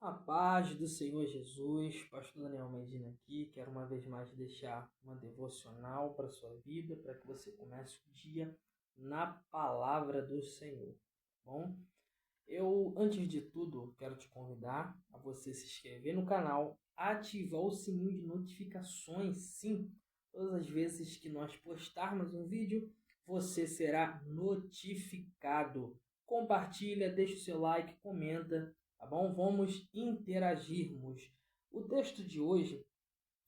A paz do Senhor Jesus, Pastor Daniel Medina aqui. Quero uma vez mais deixar uma devocional para a sua vida, para que você comece o dia na palavra do Senhor. Bom, eu, antes de tudo, quero te convidar a você se inscrever no canal, ativar o sininho de notificações, sim. Todas as vezes que nós postarmos um vídeo, você será notificado. Compartilha, deixa o seu like, comenta, tá bom? Vamos interagirmos. O texto de hoje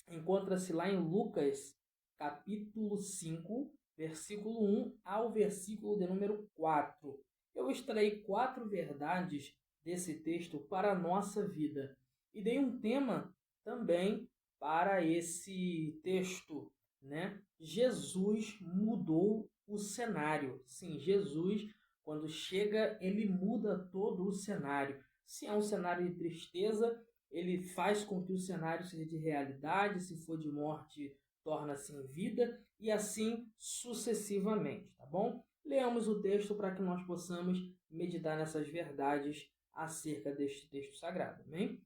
encontra-se lá em Lucas, capítulo 5, versículo 1 ao versículo de número 4. Eu extraí 4 verdades desse texto para a nossa vida e dei um tema também para esse texto, né? Jesus mudou o cenário. Sim, Jesus, quando chega, ele muda todo o cenário. Se é um cenário de tristeza, ele faz com que o cenário seja de realidade, se for de morte, torna-se em vida, e assim sucessivamente, tá bom? Leamos o texto para que nós possamos meditar nessas verdades acerca deste texto sagrado, amém?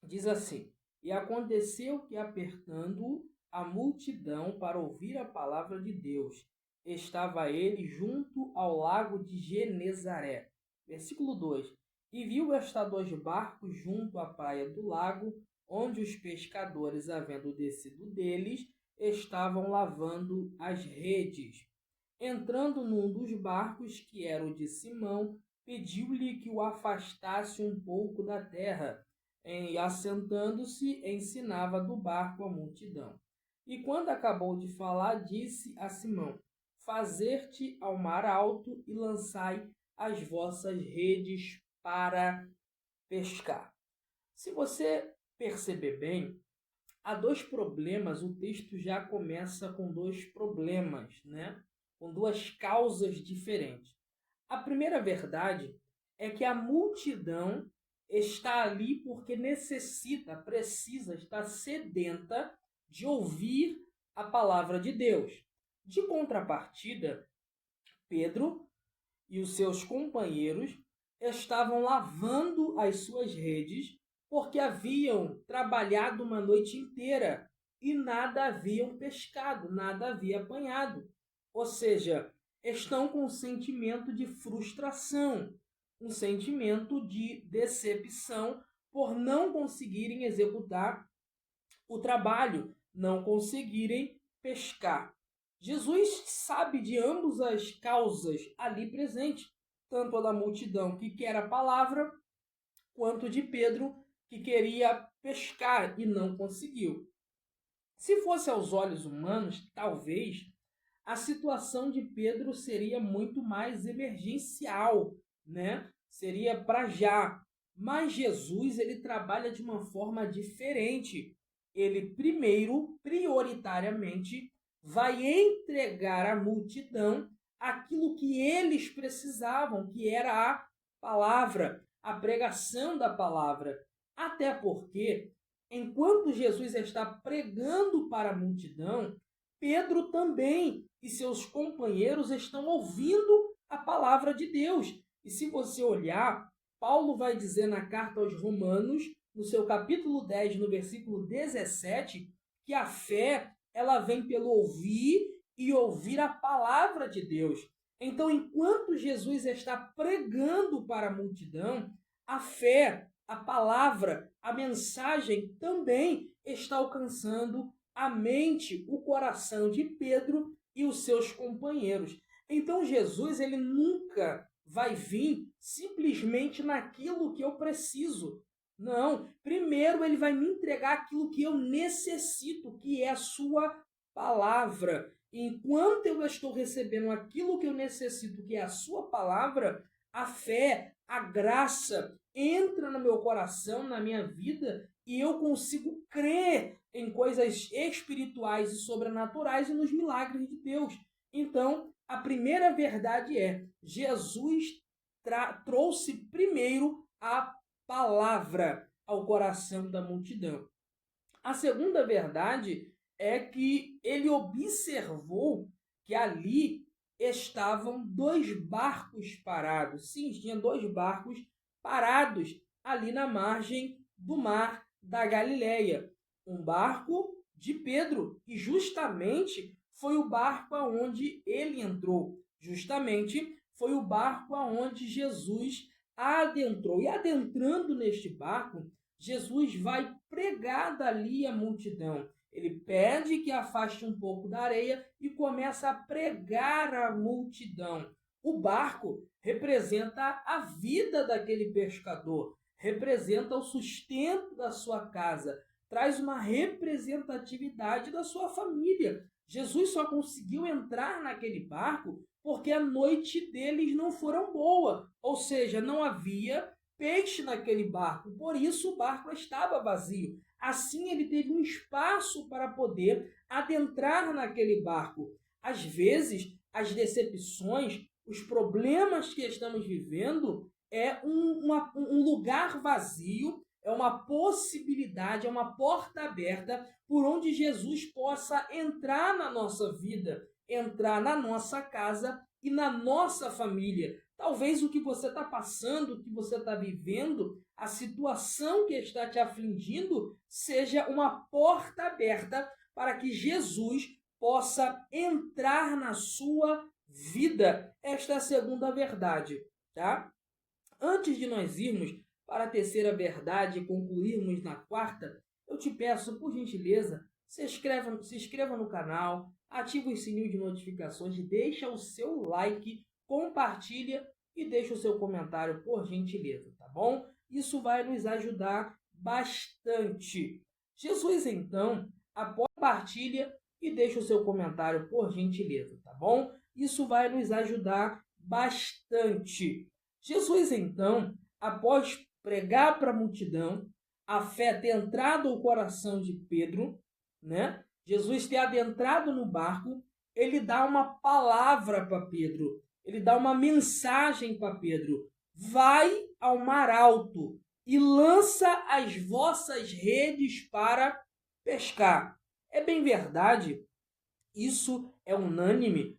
Diz assim: E aconteceu que, apertando a multidão para ouvir a palavra de Deus, estava ele junto ao lago de Genezaré. Versículo 2: E viu estar 2 barcos junto à praia do lago, onde os pescadores, havendo descido deles, estavam lavando as redes. Entrando num dos barcos, que era o de Simão, pediu-lhe que o afastasse um pouco da terra. E, assentando-se, ensinava do barco a multidão. E quando acabou de falar, disse a Simão: Fazer-te ao mar alto e lançai as vossas redes para pescar. Se você perceber bem, há 2 problemas. O texto já começa com 2 problemas, né? Com 2 causas diferentes. A primeira verdade é que a multidão está ali porque necessita, precisa, está sedenta de ouvir a palavra de Deus. De contrapartida, Pedro e os seus companheiros estavam lavando as suas redes porque haviam trabalhado uma noite inteira e nada haviam pescado, nada havia apanhado. Ou seja, estão com um sentimento de frustração, um sentimento de decepção por não conseguirem executar o trabalho, não conseguirem pescar. Jesus sabe de ambas as causas ali presentes, tanto a da multidão que quer a palavra, quanto de Pedro que queria pescar e não conseguiu. Se fosse aos olhos humanos, talvez a situação de Pedro seria muito mais emergencial, né? Seria para já. Mas Jesus, ele trabalha de uma forma diferente. Ele primeiro, prioritariamente, vai entregar à multidão aquilo que eles precisavam, que era a palavra, a pregação da palavra. Até porque, enquanto Jesus está pregando para a multidão, Pedro também e seus companheiros estão ouvindo a palavra de Deus. E se você olhar, Paulo vai dizer na carta aos Romanos, no seu capítulo 10, no versículo 17, que a fé ela vem pelo ouvir e ouvir a palavra de Deus. Então, enquanto Jesus está pregando para a multidão, a fé, a palavra, a mensagem também está alcançando a mente, o coração de Pedro e os seus companheiros. Então Jesus, ele nunca vai vir simplesmente naquilo que eu preciso. Não, primeiro ele vai me entregar aquilo que eu necessito, que é a sua palavra. Enquanto eu estou recebendo aquilo que eu necessito, que é a sua palavra, a fé, a graça entra no meu coração, na minha vida, e eu consigo crer em coisas espirituais e sobrenaturais e nos milagres de Deus. Então, a primeira verdade é: Jesus trouxe primeiro a palavra ao coração da multidão. A segunda verdade é que ele observou que ali estavam 2 barcos parados. Sim, tinha 2 barcos parados ali na margem do mar da Galileia. Um barco de Pedro, e justamente foi o barco aonde ele entrou. Justamente foi o barco aonde Jesus adentrou. E adentrando neste barco, Jesus vai pregar dali a multidão. Ele pede que afaste um pouco da areia e começa a pregar a multidão. O barco representa a vida daquele pescador, representa o sustento da sua casa, traz uma representatividade da sua família. Jesus só conseguiu entrar naquele barco porque a noite deles não foram boa, ou seja, não havia peixe naquele barco, por isso o barco estava vazio. Assim ele teve um espaço para poder adentrar naquele barco. Às vezes, as decepções, os problemas que estamos vivendo é um lugar vazio, é uma possibilidade, é uma porta aberta por onde Jesus possa entrar na nossa vida, entrar na nossa casa e na nossa família. Talvez o que você está passando, o que você está vivendo, a situação que está te afligindo, seja uma porta aberta para que Jesus possa entrar na sua vida. Esta é a segunda verdade, tá? Antes de nós irmos para a terceira verdade e concluirmos na quarta, eu te peço, por gentileza, se inscreva no canal, ative o sininho de notificações, deixa o seu like, compartilha e deixa o seu comentário, por gentileza, tá bom? Isso vai nos ajudar bastante. Jesus, então, após compartilha e deixa o seu comentário, por gentileza, tá bom? Isso vai nos ajudar bastante. Jesus, então, após pregar para a multidão, a fé ter entrado no coração de Pedro, né? Jesus ter adentrado no barco, ele dá uma palavra para Pedro, ele dá uma mensagem para Pedro. Vai ao mar alto e lança as vossas redes para pescar. É bem verdade, isso é unânime,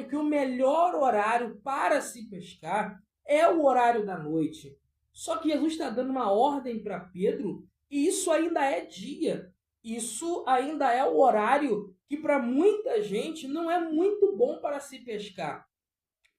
que o melhor horário para se pescar é o horário da noite. Só que Jesus está dando uma ordem para Pedro e isso ainda é dia. Isso ainda é o horário que para muita gente não é muito bom para se pescar.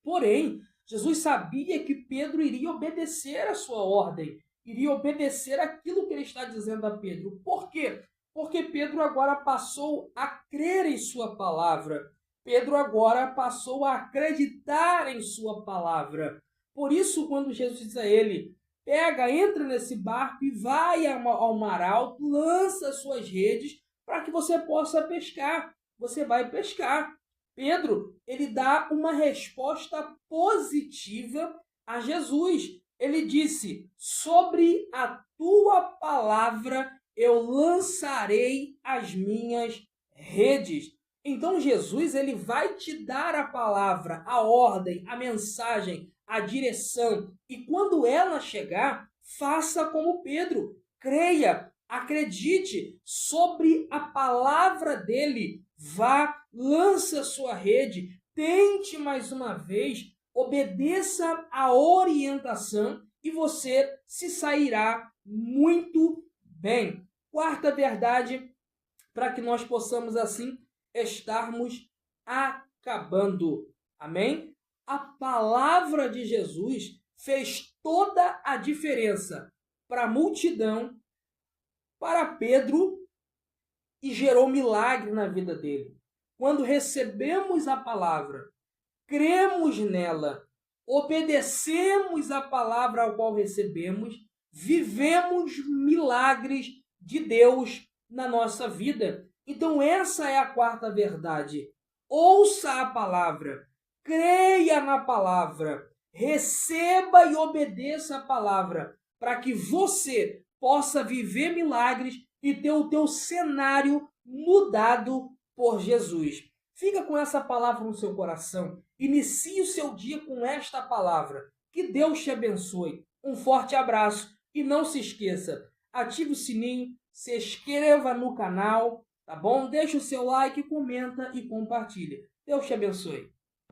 Porém, Jesus sabia que Pedro iria obedecer a sua ordem, iria obedecer aquilo que ele está dizendo a Pedro. Por quê? Porque Pedro agora passou a crer em sua palavra. Pedro agora passou a acreditar em sua palavra. Por isso, quando Jesus diz a ele, entra nesse barco e vai ao mar alto, lança suas redes para que você possa pescar. Você vai pescar. Pedro, ele dá uma resposta positiva a Jesus. Ele disse, sobre a tua palavra eu lançarei as minhas redes. Então Jesus, ele vai te dar a palavra, a ordem, a mensagem, a direção. E quando ela chegar, faça como Pedro. Creia, acredite sobre a palavra dele. Vá, lance a sua rede, tente mais uma vez, obedeça a orientação e você se sairá muito bem. Quarta verdade, para que nós possamos assim estarmos acabando. Amém? A palavra de Jesus fez toda a diferença para a multidão, para Pedro, e gerou milagre na vida dele. Quando recebemos a palavra, cremos nela, obedecemos a palavra ao qual recebemos, vivemos milagres de Deus na nossa vida. Então essa é a quarta verdade. Ouça a palavra, creia na palavra, receba e obedeça a palavra, para que você possa viver milagres e ter o teu cenário mudado por Jesus. Fica com essa palavra no seu coração. Inicie o seu dia com esta palavra. Que Deus te abençoe. Um forte abraço e não se esqueça, ative o sininho, se inscreva no canal, tá bom? Deixa o seu like, comenta e compartilha. Deus te abençoe.